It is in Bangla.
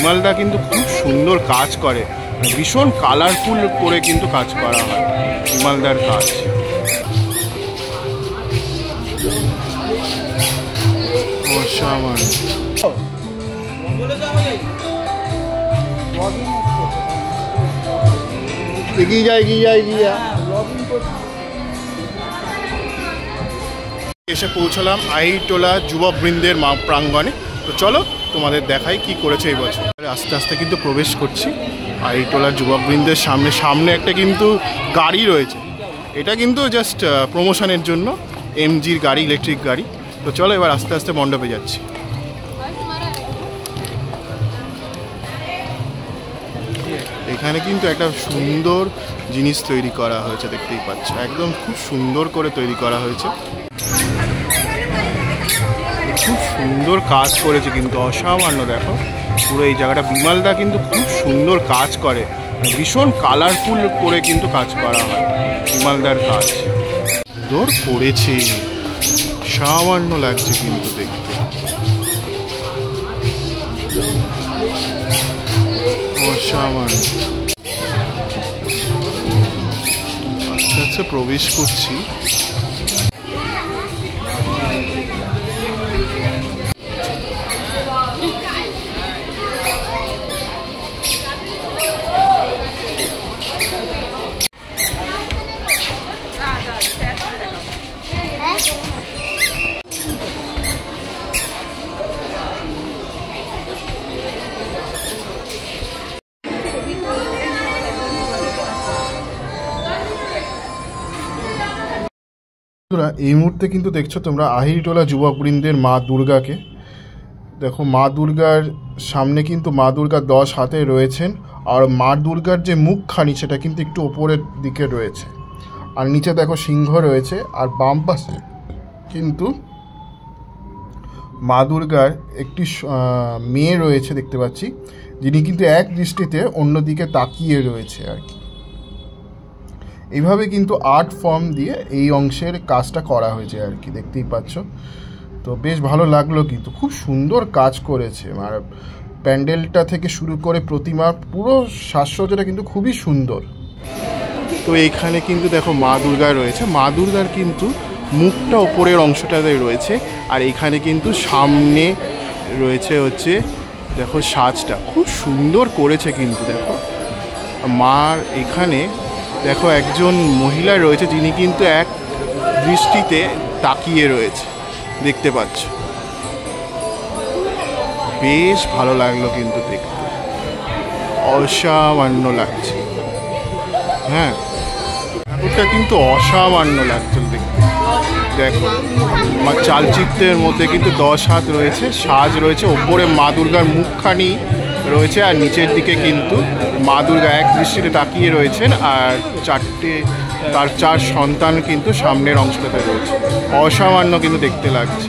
বিমলদা কিন্তু খুব সুন্দর কাজ করে, ভীষণ কালারফুল করে কিন্তু কাজ করা হয় বিমলদার কাজ। এগিয়ে যায় এসে পৌঁছলাম আহিরটোলা যুববৃন্দের প্রাঙ্গণে। তো চলো তোমাদের দেখাই কি করেছে এই বছর। আস্তে আস্তে কিন্তু প্রবেশ করছি আহিরটোলা যুববৃন্দের সামনে একটা কিন্তু গাড়ি রয়েছে, এটা কিন্তু জাস্ট প্রমোশনের জন্য এমজির গাড়ি, ইলেকট্রিক গাড়ি। তো চলো এবার আস্তে আস্তে মণ্ডপে যাচ্ছি। এখানে কিন্তু একটা সুন্দর জিনিস তৈরি করা হয়েছে, দেখতেই পাচ্ছ, একদম খুব সুন্দর করে তৈরি করা হয়েছে, খুব সুন্দর কাজ করেছে কিন্তু অসামান্য। দেখো পুরো এই জায়গাটা বিমলদা কিন্তু খুব সুন্দর কাজ করে, ভীষণ কালারফুল করে কিন্তু কাজ করা হয় বিমলদার কাজ। সুন্দর করেছে, সামান্য লাগছে কিন্তু দেখতে, অসামান্য। আস্তে আস্তে প্রবেশ করছি। এই মুহূর্তে কিন্তু দেখছো তোমরা আহিরটোলা যুবকবৃন্দের মা দুর্গাকে। দেখো মা দুর্গার সামনে কিন্তু মা দুর্গা 10 হাতে রয়েছেন, আর মা দুর্গার যে মুখখানি সেটা কিন্তু একটু ওপরের দিকে রয়েছে, আর নিচে দেখো সিংহ রয়েছে, আর বাম পাশে কিন্তু মা দুর্গার একটি মেয়ে রয়েছে দেখতে পাচ্ছি, যিনি কিন্তু এক দৃষ্টিতে অন্যদিকে তাকিয়ে রয়েছে আর কি। এইভাবে কিন্তু আর্ট ফর্ম দিয়ে এই অংশের কাজটা করা হয়েছে আর কি, দেখতেই পাচ্ছ। তো বেশ ভালো লাগলো, কিন্তু খুব সুন্দর কাজ করেছে, আর প্যান্ডেলটা থেকে শুরু করে প্রতিমা পুরো সাজসজ্জাটা কিন্তু খুবই সুন্দর। তো এইখানে কিন্তু দেখো মা দুর্গা রয়েছে, মা দুর্গার কিন্তু মুখটা ওপরের অংশটাতে রয়েছে, আর এইখানে কিন্তু সামনে রয়েছে হচ্ছে দেখো সাজটা খুব সুন্দর করেছে কিন্তু। দেখো মার এখানে দেখো একজন মহিলা রয়েছে, যিনি কিন্তু এক দৃষ্টিতে তাকিয়ে রয়েছে, দেখতে পাচ্ছ। বেশ ভালো লাগলো কিন্তু দেখতে, অসামান্য লাগছে। হ্যাঁ, ঠাকুরটা কিন্তু অসামান্য লাগছে দেখতে। দেখো চালচিত্রের মধ্যে কিন্তু 10 হাত রয়েছে, সাজ রয়েছে, ওপরে মা দুর্গার মুখখানি রয়েছে, আর নিচের দিকে কিন্তু মা দুর্গা এক দৃষ্টিতে তাকিয়ে রয়েছেন, আর তার 4 সন্তান কিন্তু সামনের অংশটাতে রয়েছে। অসামান্য কিন্তু দেখতে লাগছে।